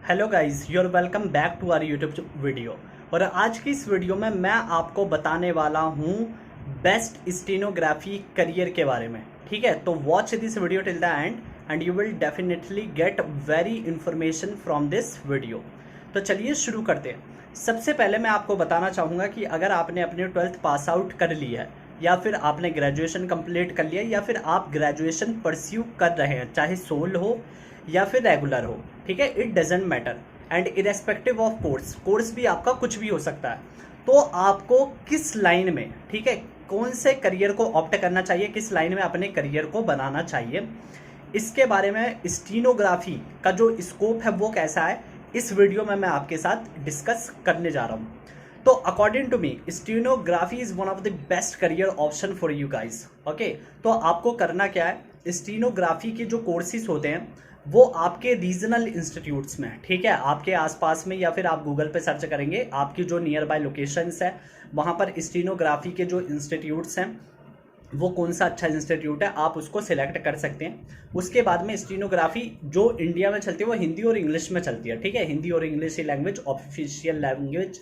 Hello guys, you're welcome back to our YouTube video. और आज की इस वीडियो में मैं आपको बताने वाला हूँ बेस्ट स्टेनोग्राफी करियर के बारे में। ठीक है, तो watch this video till the end and you will definitely get very information from this video. तो चलिए शुरू करते हैं। सबसे पहले मैं आपको बताना चाहूँगा कि अगर आपने अपने 12th पास आउट कर ली है या फिर आपने ग्रेजुएशन कंप्लीट कर लिया या फिर आप ग्रेजुएशन परस्यू कर रहे हैं, चाहे सोल हो या फिर रेगुलर हो, ठीक है, it doesn't matter. And irrespective of course भी आपका कुछ भी हो सकता है। तो आपको किस लाइन में, ठीक है, कौन से करियर को ऑप्ट करना चाहिए, किस लाइन में अपने करियर को बनाना चाहिए, इसके बारे में स्टीनोग्राफी का जो स्कोप है वो कैसा है, इस वीडियो में मैं आपके साथ डिस्कस करने जा रहा हूँ। तो according to me stenography is one of the best career option for you guys. Okay, तो आपको करना क्या है, स्टीनोग्राफी के जो कोर्सेज होते हैं वो आपके रीजनल इंस्टीट्यूट्स में, ठीक है, आपके आसपास में, या फिर आप गूगल पे सर्च करेंगे आपकी जो नियर बाय लोकेशंस है वहाँ पर स्टीनोग्राफी के जो इंस्टीट्यूट्स हैं वो कौन सा अच्छा इंस्टीट्यूट है आप उसको सिलेक्ट कर सकते हैं। उसके बाद में स्टीनोग्राफी जो इंडिया में चलती है वो हिंदी और इंग्लिश में चलती है, ठीक है, हिंदी और English language official language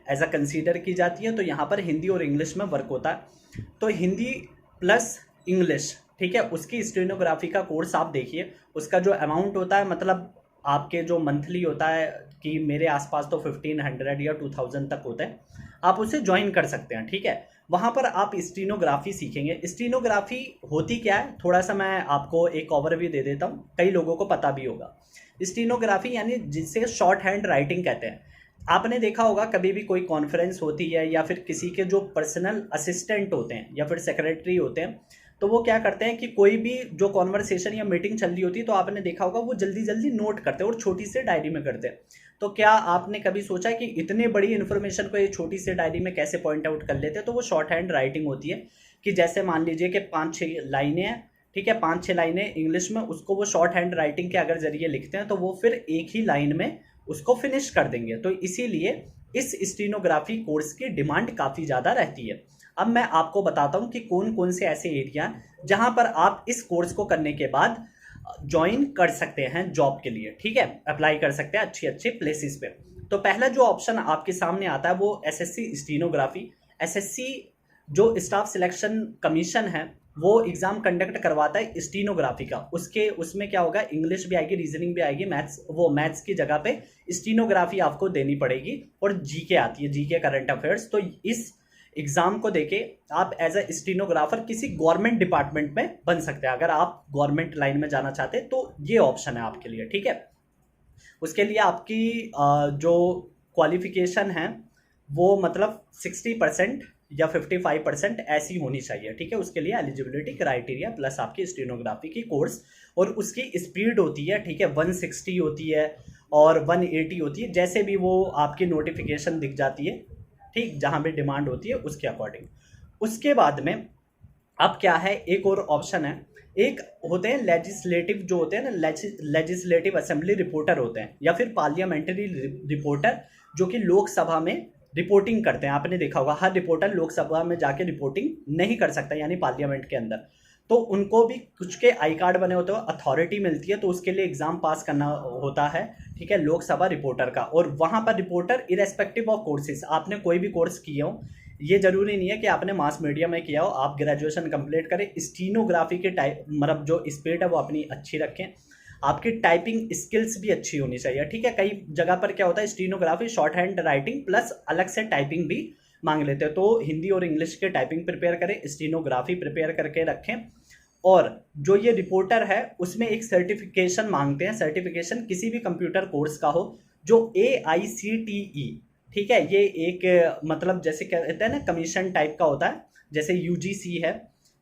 as a consider की जाती है। तो यहाँ पर हिंदी और इंग्लिश में वर्क होता है। तो हिंदी प्लस इंग्लिश, ठीक है, उसकी स्टेनोग्राफी का कोर्स आप देखिए, उसका जो अमाउंट होता है, मतलब आपके जो मंथली होता है कि मेरे आसपास तो 1500 या 2000 तक होता है, आप उसे ज्वाइन कर सकते हैं। ठीक है, वहाँ पर आप स्टीनोग्राफी सीखेंगे। स्टीनोग्राफी होती क्या है, थोड़ा सा मैं आपको एक ओवरव्यू दे देता हूँ, कई लोगों को पता भी होगा। स्टीनोग्राफी यानी जिसे शॉर्ट हैंड राइटिंग कहते हैं। आपने देखा होगा कभी भी कोई कॉन्फ्रेंस होती है या फिर किसी के जो पर्सनल असिस्टेंट होते हैं या फिर सेक्रेटरी होते हैं, तो वो क्या करते हैं कि कोई भी जो कॉन्वर्सेशन या मीटिंग चल रही होती है तो आपने देखा होगा वो जल्दी जल्दी नोट करते हैं और छोटी सी डायरी में करते हैं। तो क्या आपने कभी सोचा कि इतने बड़ी इन्फॉर्मेशन को ये छोटी सी डायरी में कैसे पॉइंट आउट कर लेते हैं? तो वो शॉर्ट हैंड राइटिंग होती है कि जैसे मान लीजिए कि 5-6 लाइनें हैं, ठीक है, 5-6 लाइनें इंग्लिश में, उसको वो शॉर्ट हैंड राइटिंग के अगर जरिए लिखते हैं तो वो फिर एक ही लाइन में उसको फिनिश कर देंगे। तो इसीलिए इस स्टीनोग्राफी कोर्स की डिमांड काफ़ी ज़्यादा रहती है। अब मैं आपको बताता हूँ कि कौन कौन से ऐसे एरिया हैं जहाँ पर आप इस कोर्स को करने के बाद ज्वाइन कर सकते हैं जॉब के लिए, ठीक है, अप्लाई कर सकते हैं अच्छी अच्छी प्लेसेस पे। तो पहला जो ऑप्शन आपके सामने आता है वो एसएससी स्टीनोग्राफी। एसएससी जो स्टाफ सिलेक्शन कमीशन है वो एग्जाम कंडक्ट करवाता है स्टीनोग्राफी का। उसमें क्या होगा, इंग्लिश भी आएगी, रीजनिंग भी आएगी, मैथ्स की जगह पे स्टीनोग्राफी आपको देनी पड़ेगी। और जीके आती है, जीके करंट अफेयर्स। तो इस एग्जाम को देके आप एज अ स्टीनोग्राफर किसी गवर्नमेंट डिपार्टमेंट में बन सकते हैं। अगर आप गवर्नमेंट लाइन में जाना चाहते हैं तो ये ऑप्शन है आपके लिए, ठीक है। उसके लिए आपकी जो क्वालिफिकेशन है वो मतलब 60% या 55% ऐसी होनी चाहिए, ठीक है। उसके लिए एलिजिबिलिटी क्राइटेरिया प्लस आपकी स्टेनोग्राफी की कोर्स, और उसकी स्पीड होती है, ठीक है, 160 होती है और 180 होती है, जैसे भी वो आपकी नोटिफिकेशन दिख जाती है, ठीक, जहाँ भी डिमांड होती है उसके अकॉर्डिंग। उसके बाद में अब क्या है, एक और ऑप्शन है, एक होते हैं लेजिस्लेटिव, जो होते हैं ना लेजिस्लेटिव असेंबली रिपोर्टर होते हैं, या फिर पार्लियामेंट्री रिपोर्टर, जो कि लोकसभा में रिपोर्टिंग करते हैं। आपने देखा होगा हर रिपोर्टर लोकसभा में जाके रिपोर्टिंग नहीं कर सकता, यानी पार्लियामेंट के अंदर। तो उनको भी कुछ के आई कार्ड बने होते हैं, अथॉरिटी मिलती है, तो उसके लिए एग्जाम पास करना होता है, ठीक है, लोकसभा रिपोर्टर का। और वहाँ पर रिपोर्टर इरेस्पेक्टिव ऑफ कोर्सेज, आपने कोई भी कोर्स किए हो, ये जरूरी नहीं है कि आपने मास मीडिया में किया हो, आप ग्रेजुएशन कंप्लीट करें, स्टीनोग्राफी के टाइप मतलब जो स्पीड है वो अपनी अच्छी रखें, आपकी टाइपिंग स्किल्स भी अच्छी होनी चाहिए, ठीक है। कई जगह पर क्या होता है, stenography short hand writing plus अलग से टाइपिंग भी मांग लेते हैं। तो हिंदी और इंग्लिश के टाइपिंग प्रिपेयर करें, स्टीनोग्राफी प्रिपेयर करके रखें। और जो ये रिपोर्टर है उसमें एक सर्टिफिकेशन मांगते हैं, सर्टिफिकेशन किसी भी कंप्यूटर कोर्स का हो जो AICTE, ठीक है, ये एक मतलब जैसे कहते हैं ना कमीशन टाइप का होता है, जैसे UGC है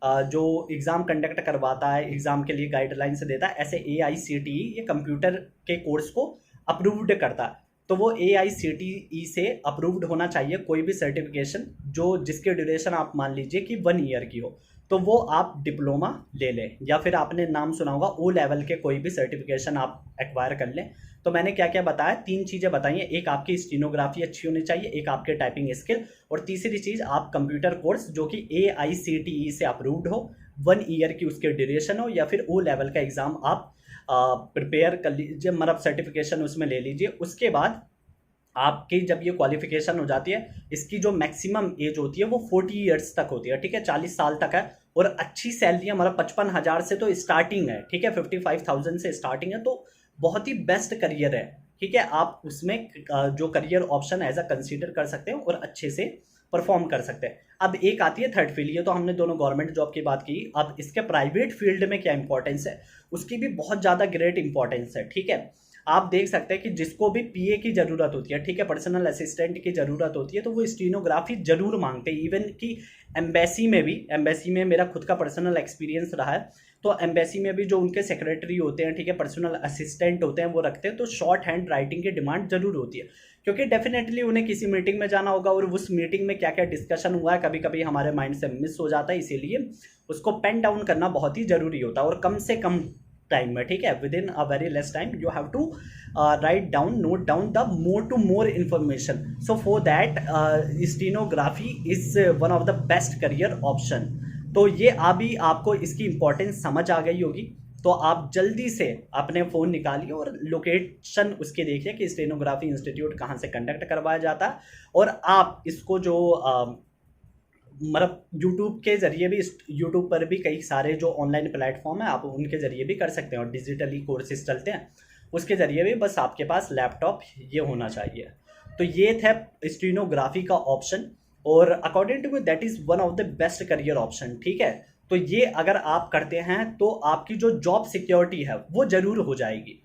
जो एग्ज़ाम कंडक्ट करवाता है, एग्ज़ाम के लिए गाइडलाइंस देता है, ऐसे AICTE ये कंप्यूटर के कोर्स को अप्रूव्ड करता है। तो वो AICTE से अप्रूव्ड होना चाहिए कोई भी सर्टिफिकेशन जो जिसके ड्यूरेशन आप मान लीजिए कि 1 ईयर की हो, तो वो आप डिप्लोमा ले लें, या फिर आपने नाम सुना होगा O लेवल के कोई भी सर्टिफिकेशन आप एक्वायर कर लें। तो मैंने क्या क्या बताया, 3 चीज़ें बताई हैं, एक आपकी स्टीनोग्राफी अच्छी होनी चाहिए, एक आपके टाइपिंग स्किल, और तीसरी चीज़ आप कंप्यूटर कोर्स जो कि AICTE से अप्रूव्ड हो, 1 ईयर की उसके ड्यूरेशन हो, या फिर O लेवल का एग्ज़ाम आप प्रिपेयर कर लीजिए, मतलब सर्टिफिकेशन उसमें ले लीजिए। उसके बाद आपकी जब ये क्वालिफिकेशन हो जाती है, इसकी जो मैक्सिमम एज होती है वो 40 ईयर्स तक होती है, ठीक है, 40 साल तक है। और अच्छी सैलरी है, मतलब 55,000 से तो स्टार्टिंग है, ठीक है, 55,000 से स्टार्टिंग है, तो बहुत ही बेस्ट करियर है, ठीक है। आप उसमें जो career option as a consider कर सकते हैं और अच्छे से परफॉर्म कर सकते हैं। अब एक आती है थर्ड फील्ड, ये तो हमने दोनों गवर्नमेंट जॉब की बात की। अब इसके प्राइवेट फील्ड में क्या इंपॉर्टेंस है, उसकी भी बहुत ज़्यादा ग्रेट इंपॉर्टेंस है, ठीक है। आप देख सकते हैं कि जिसको भी पीए की ज़रूरत होती है, ठीक है, पर्सनल असिस्टेंट की ज़रूरत होती है, तो वो स्टीनोग्राफी जरूर मांगते हैं। इवन कि एम्बेसी में भी, एम्बेसी में मेरा खुद का पर्सनल एक्सपीरियंस रहा है, तो एम्बेसी में भी जो उनके सेक्रेटरी होते हैं, ठीक है, पर्सनल असिस्टेंट होते हैं, वो रखते हैं, तो शॉर्ट हैंड राइटिंग की डिमांड जरूर होती है, क्योंकि डेफिनेटली उन्हें किसी मीटिंग में जाना होगा और उस मीटिंग में क्या क्या डिस्कशन हुआ है कभी कभी हमारे माइंड से मिस हो जाता है, इसीलिए उसको पेन डाउन करना बहुत ही ज़रूरी होता है, और कम से कम टाइम में, ठीक है, within a very less time you have to write down, note down the more to more information. So for that stenography is one of the best career option. तो ये अभी आपको इसकी इंपॉर्टेंस समझ आ गई होगी, तो आप जल्दी से अपने फ़ोन निकालिए और लोकेशन उसके देखिए कि स्टेनोग्राफी इंस्टीट्यूट कहाँ से कंडक्ट करवाया जाता है। और आप इसको जो मतलब यूट्यूब के ज़रिए भी, यूट्यूब पर भी कई सारे जो ऑनलाइन प्लेटफॉर्म है, आप उनके ज़रिए भी कर सकते हैं, और डिजिटली कोर्सेज चलते हैं उसके ज़रिए भी, बस आपके पास लैपटॉप ये होना चाहिए। तो ये थे स्टीनोग्राफी का ऑप्शन, और according to me that is one of the best career option, ठीक है। तो ये अगर आप करते हैं तो आपकी जो जॉब सिक्योरिटी है वो ज़रूर हो जाएगी।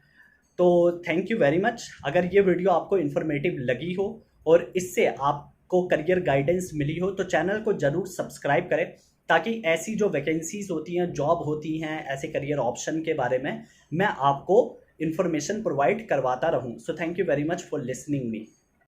तो थैंक यू वेरी मच। अगर ये वीडियो आपको इन्फॉर्मेटिव लगी हो और इससे आपको करियर गाइडेंस मिली हो, तो चैनल को ज़रूर सब्सक्राइब करें, ताकि ऐसी जो वैकेंसीज होती हैं, जॉब होती हैं, ऐसे करियर ऑप्शन के बारे में मैं आपको इन्फॉर्मेशन प्रोवाइड करवाता रहूं। So thank you very much for listening me.